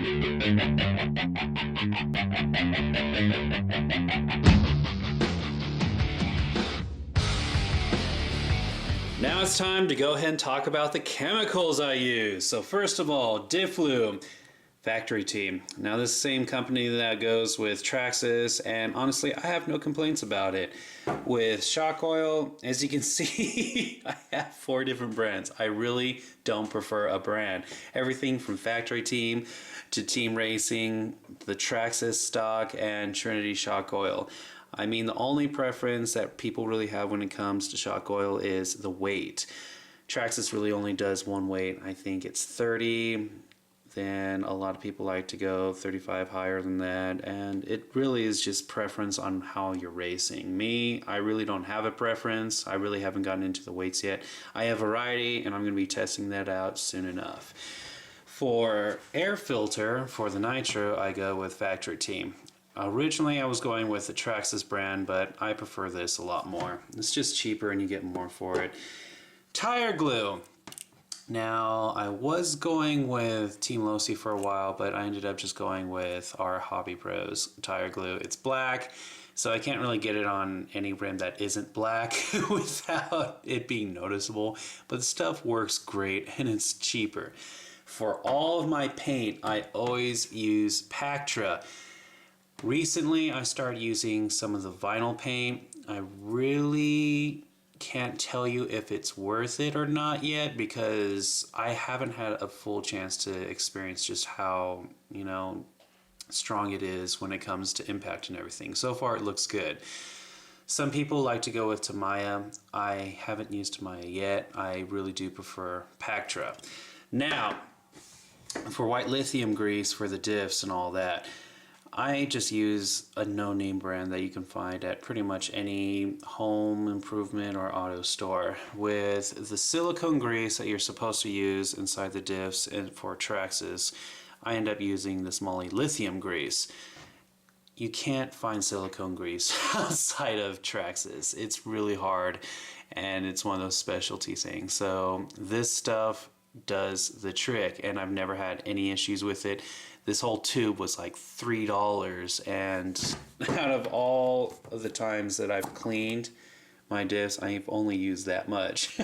Now it's time to go ahead and talk about the chemicals I use. So first of all, Difflue Factory Team. Now this same company that goes with Traxxas, and honestly I have no complaints about it. With shock oil, as you can see, I have 4 different brands. I really don't prefer a brand. Everything from Factory Team to Team Racing, the Traxxas stock, and Trinity shock oil. I mean, the only preference that people really have when it comes to shock oil is the weight. Traxxas really only does one weight. I think it's 30. Then a lot of people like to go 35 higher than that, and it really is just preference on how you're racing. Me, I really don't have a preference. I really haven't gotten into the weights yet. I have variety, and I'm going to be testing that out soon enough. For air filter, for the nitro, I go with Factory Team. Originally I was going with the Traxxas brand, but I prefer this a lot more. It's just cheaper and you get more for it. Tire glue. Now I was going with Team Losi for a while, but I ended up just going with our Hobby Pros tire glue. It's black, so I can't really get it on any rim that isn't black without it being noticeable, but the stuff works great and it's cheaper. For all of my paint, I always use Pactra. Recently, I started using some of the vinyl paint. I really can't tell you if it's worth it or not yet because I haven't had a full chance to experience just how, strong it is when it comes to impact and everything. So far, it looks good. Some people like to go with Tamiya. I haven't used Tamiya yet. I really do prefer Pactra. Now, for white lithium grease for the diffs and all that, I just use a no-name brand that you can find at pretty much any home improvement or auto store. With the silicone grease that you're supposed to use inside the diffs and for Traxxas, I end up using this Moly lithium grease. You can't find silicone grease outside of Traxxas. It's really hard and it's one of those specialty things. So this stuff does the trick and I've never had any issues with it. This whole tube was like $3, and out of all of the times that I've cleaned my diffs, I've only used that much.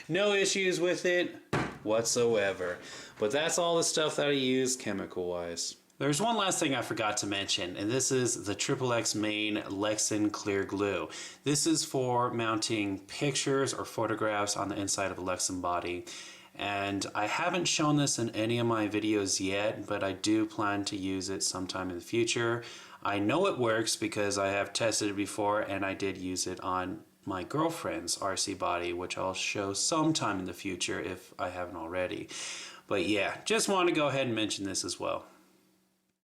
No issues with it whatsoever. But that's all the stuff that I use chemical wise. There's one last thing I forgot to mention, and this is the XXX Main Lexan Clear Glue. This is for mounting pictures or photographs on the inside of a Lexan body. And I haven't shown this in any of my videos yet, but I do plan to use it sometime in the future. I know it works because I have tested it before and I did use it on my girlfriend's RC body, which I'll show sometime in the future if I haven't already. But yeah, just want to go ahead and mention this as well.